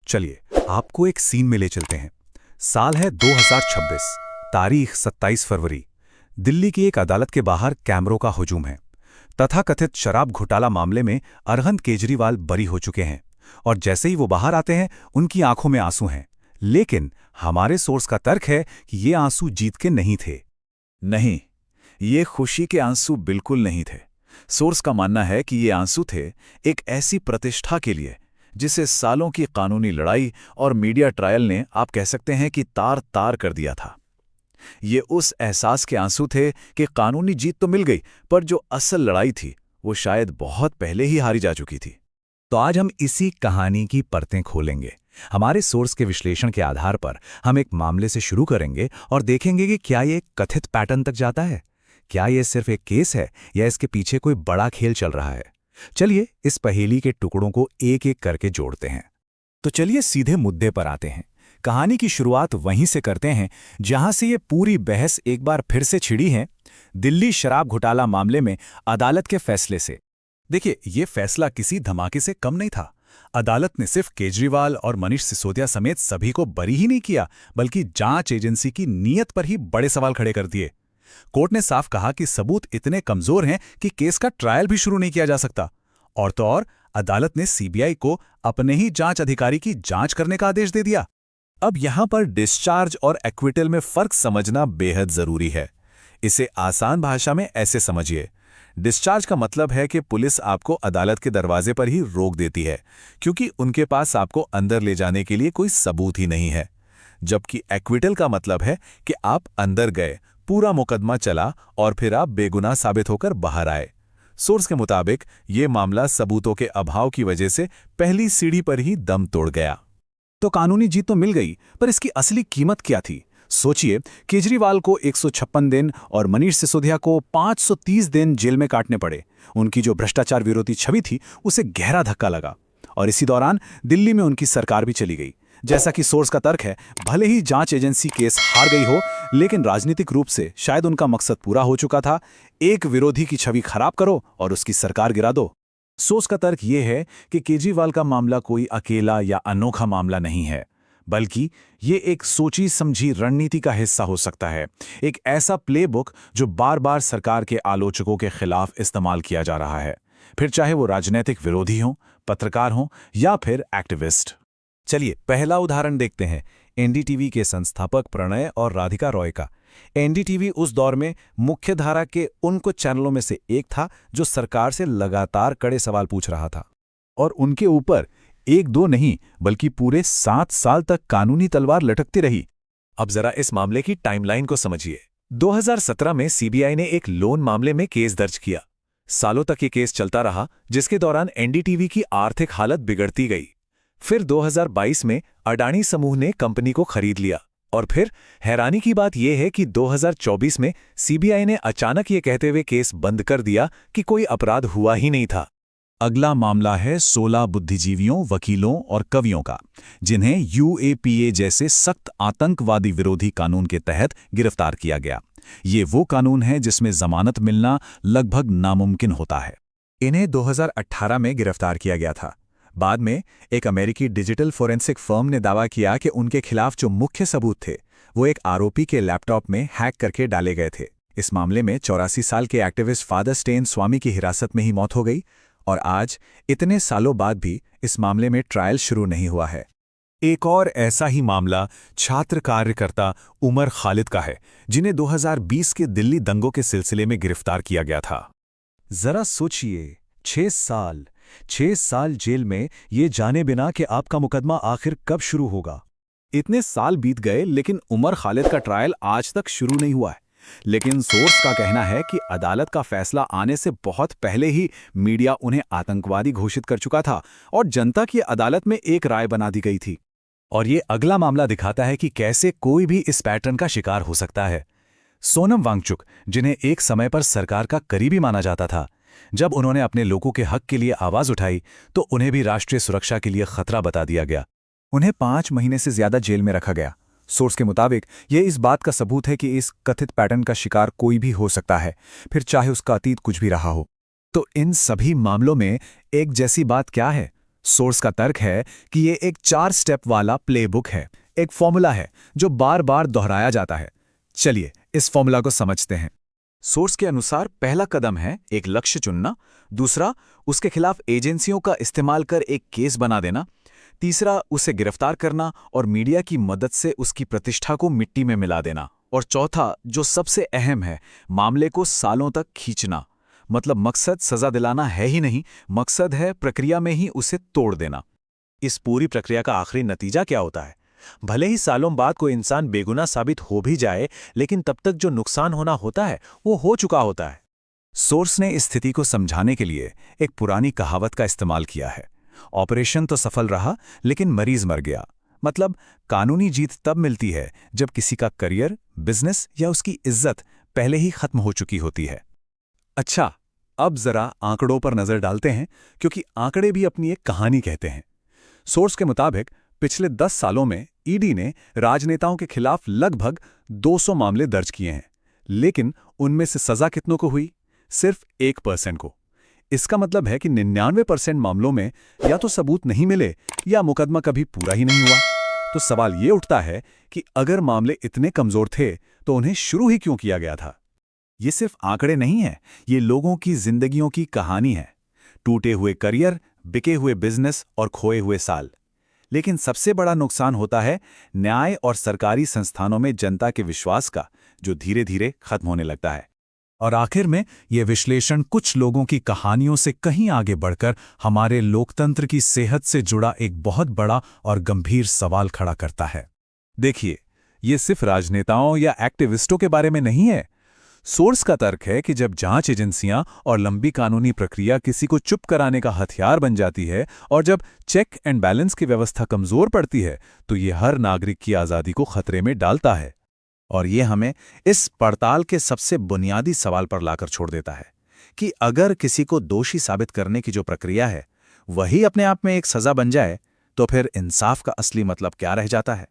चलिए आपको एक सीन में ले चलते हैं। साल है 2026, तारीख 27 फरवरी। दिल्ली की एक अदालत के बाहर कैमरों का हुजूम है। तथाकथित शराब घोटाला मामले में अरविंद केजरीवाल बरी हो चुके हैं और जैसे ही वो बाहर आते हैं उनकी आंखों में आंसू हैं। लेकिन हमारे सोर्स का तर्क है कि ये आंसू जीत के नहीं थे। नहीं, ये खुशी के आंसू बिल्कुल नहीं थे। सोर्स का मानना है कि ये आंसू थे एक ऐसी प्रतिष्ठा के लिए जिसे सालों की कानूनी लड़ाई और मीडिया ट्रायल ने, आप कह सकते हैं कि तार तार कर दिया था। ये उस एहसास के आंसू थे कि कानूनी जीत तो मिल गई, पर जो असल लड़ाई थी वो शायद बहुत पहले ही हारी जा चुकी थी। तो आज हम इसी कहानी की परतें खोलेंगे। हमारे सोर्स के विश्लेषण के आधार पर हम एक मामले से शुरू करेंगे और देखेंगे कि क्या ये कथित पैटर्न तक जाता है। क्या ये सिर्फ एक केस है या इसके पीछे कोई बड़ा खेल चल रहा है। चलिए इस पहेली के टुकड़ों को एक एक करके जोड़ते हैं। तो चलिए सीधे मुद्दे पर आते हैं। कहानी की शुरुआत वहीं से करते हैं जहां से ये पूरी बहस एक बार फिर से छिड़ी है, दिल्ली शराब घोटाला मामले में अदालत के फैसले से। देखिए, ये फैसला किसी धमाके से कम नहीं था। अदालत ने सिर्फ केजरीवाल और मनीष सिसोदिया समेत सभी को बरी ही नहीं किया, बल्कि जांच एजेंसी की नीयत पर ही बड़े सवाल खड़े कर दिए। कोर्ट ने साफ कहा कि सबूत इतने कमजोर हैं कि केस का ट्रायल भी शुरू नहीं किया जा सकता। और तो और अदालत ने सीबीआई को अपने ही जांच अधिकारी की जांच करने का आदेश दे दिया। अब यहां पर डिस्चार्ज और एक्विटल में फर्क समझना बेहद जरूरी है। इसे आसान भाषा में ऐसे समझिए। डिस्चार्ज का मतलब है कि पुलिस आपको अदालत के दरवाजे पर ही रोक देती है, क्योंकि उनके पास आपको अंदर ले जाने के लिए कोई सबूत ही नहीं है। जबकि एक्विटल का मतलब है कि आप अंदर गए, पूरा मुकदमा चला और फिर आप बेगुनाह साबित होकर बाहर आए। सोर्स के मुताबिक ये मामला सबूतों के अभाव की वजह से पहली सीढ़ी पर ही दम तोड़ गया। तो कानूनी जीत तो मिल गई, पर इसकी असली कीमत क्या थी? सोचिए, केजरीवाल को 156 दिन और मनीष सिसोदिया को 530 दिन जेल में काटने पड़े। उनकी जो भ्रष्टाचार विरोधी छवि थी उसे गहरा धक्का लगा। और इसी दौरान दिल्ली में उनकी सरकार भी चली गई। जैसा कि सोर्स का तर्क है, भले ही जांच एजेंसी केस हार गई हो, लेकिन राजनीतिक रूप से शायद उनका मकसद पूरा हो चुका था। एक विरोधी की छवि खराब करो और उसकी सरकार गिरा दो। सोर्स का तर्क यह है कि केजरीवाल का मामला कोई अकेला या अनोखा मामला नहीं है, बल्कि ये एक सोची समझी रणनीति का हिस्सा हो सकता है। एक ऐसा प्लेबुक जो बार बार सरकार के आलोचकों के खिलाफ इस्तेमाल किया जा रहा है, फिर चाहे वो राजनीतिक विरोधी हों, पत्रकार हों या फिर एक्टिविस्ट। चलिए पहला उदाहरण देखते हैं, एनडीटीवी के संस्थापक प्रणय और राधिका रॉय का। एनडीटीवी उस दौर में मुख्यधारा के उन कुछ चैनलों में से एक था जो सरकार से लगातार कड़े सवाल पूछ रहा था, और उनके ऊपर एक दो नहीं बल्कि पूरे 7 साल तक कानूनी तलवार लटकती रही। अब जरा इस मामले की टाइमलाइन को समझिए। 2017 में सीबीआई ने एक लोन मामले में केस दर्ज किया। सालों तक ये केस चलता रहा, जिसके दौरान एनडीटीवी की आर्थिक हालत बिगड़ती गई। फिर 2022 में अडानी समूह ने कंपनी को खरीद लिया, और फिर हैरानी की बात यह है कि 2024 में सीबीआई ने अचानक ये कहते हुए केस बंद कर दिया कि कोई अपराध हुआ ही नहीं था। अगला मामला है 16 बुद्धिजीवियों, वकीलों और कवियों का, जिन्हें यूएपीए जैसे सख्त आतंकवादी विरोधी कानून के तहत गिरफ्तार किया गया। ये वो कानून है जिसमें जमानत मिलना लगभग नामुमकिन होता है। इन्हें 2018 में गिरफ्तार किया गया था। बाद में एक अमेरिकी डिजिटल फोरेंसिक फर्म ने दावा किया कि उनके खिलाफ जो मुख्य सबूत थे वो एक आरोपी के लैपटॉप में हैक करके डाले गए थे। इस मामले में 84 साल के एक्टिविस्ट फादर स्टेन स्वामी की हिरासत में ही मौत हो गई, और आज इतने सालों बाद भी इस मामले में ट्रायल शुरू नहीं हुआ है। एक और ऐसा ही मामला छात्र कार्यकर्ता उमर खालिद का है, जिन्हें 2020 के दिल्ली दंगों के सिलसिले में गिरफ्तार किया गया था। जरा सोचिए, 6 साल जेल में, ये जाने बिना कि आपका मुकदमा आखिर कब शुरू होगा। इतने साल बीत गए, लेकिन उमर खालिद का ट्रायल आज तक शुरू नहीं हुआ है। लेकिन सोर्स का कहना है कि अदालत का फैसला आने से बहुत पहले ही मीडिया उन्हें आतंकवादी घोषित कर चुका था और जनता की अदालत में एक राय बना दी गई थी। और ये अगला मामला दिखाता है कि कैसे कोई भी इस पैटर्न का शिकार हो सकता है। सोनम वांगचुक, जिन्हें एक समय पर सरकार का करीबी माना जाता था, जब उन्होंने अपने लोगों के हक के लिए आवाज उठाई तो उन्हें भी राष्ट्रीय सुरक्षा के लिए खतरा बता दिया गया। उन्हें 5 महीने से ज्यादा जेल में रखा गया। सोर्स के मुताबिक यह इस बात का सबूत है कि इस कथित पैटर्न का शिकार कोई भी हो सकता है, फिर चाहे उसका अतीत कुछ भी रहा हो। तो इन सभी मामलों में एक जैसी बात क्या है? सोर्स का तर्क है कि ये एक 4 स्टेप वाला प्लेबुक है, एक फॉर्मूला है जो बार बार दोहराया जाता है। चलिए इस फॉर्मूला को समझते हैं। सोर्स के अनुसार पहला कदम है एक लक्ष्य चुनना, दूसरा उसके खिलाफ एजेंसियों का इस्तेमाल कर एक केस बना देना, तीसरा उसे गिरफ्तार करना और मीडिया की मदद से उसकी प्रतिष्ठा को मिट्टी में मिला देना, और चौथा जो सबसे अहम है, मामले को सालों तक खींचना। मतलब मकसद सजा दिलाना है ही नहीं, मकसद है प्रक्रिया में ही उसे तोड़ देना। इस पूरी प्रक्रिया का आखिरी नतीजा क्या होता है? भले ही सालों बाद कोई इंसान बेगुनाह साबित हो भी जाए, लेकिन तब तक जो नुकसान होना होता है वो हो चुका होता है। सोर्स ने इस स्थिति को समझाने के लिए एक पुरानी कहावत का इस्तेमाल किया है। ऑपरेशन तो सफल रहा लेकिन मरीज मर गया। मतलब कानूनी जीत तब मिलती है जब किसी का करियर, बिजनेस या उसकी इज्जत पहले ही खत्म हो चुकी होती है। अच्छा, अब जरा आंकड़ों पर नजर डालते हैं, क्योंकि आंकड़े भी अपनी एक कहानी कहते हैं। सोर्स के मुताबिक पिछले 10 सालों में ईडी ने राजनेताओं के खिलाफ लगभग 200 मामले दर्ज किए हैं, लेकिन उनमें से सजा कितनों को हुई? सिर्फ 1% को। इसका मतलब है कि 99% मामलों में या तो सबूत नहीं मिले या मुकदमा कभी पूरा ही नहीं हुआ। तो सवाल ये उठता है कि अगर मामले इतने कमजोर थे तो उन्हें शुरू ही क्यों किया गया था? ये सिर्फ आंकड़े नहीं है, ये लोगों की जिंदगियों की कहानी है। टूटे हुए करियर, बिके हुए बिजनेस और खोए हुए साल। लेकिन सबसे बड़ा नुकसान होता है न्याय और सरकारी संस्थानों में जनता के विश्वास का, जो धीरे धीरे खत्म होने लगता है। और आखिर में यह विश्लेषण कुछ लोगों की कहानियों से कहीं आगे बढ़कर हमारे लोकतंत्र की सेहत से जुड़ा एक बहुत बड़ा और गंभीर सवाल खड़ा करता है। देखिए, ये सिर्फ राजनेताओं या एक्टिविस्टों के बारे में नहीं है। सोर्स का तर्क है कि जब जांच एजेंसियां और लंबी कानूनी प्रक्रिया किसी को चुप कराने का हथियार बन जाती है और जब चेक एंड बैलेंस की व्यवस्था कमजोर पड़ती है, तो ये हर नागरिक की आज़ादी को खतरे में डालता है। और ये हमें इस पड़ताल के सबसे बुनियादी सवाल पर लाकर छोड़ देता है कि अगर किसी को दोषी साबित करने की जो प्रक्रिया है वही अपने आप में एक सजा बन जाए, तो फिर इंसाफ का असली मतलब क्या रह जाता है?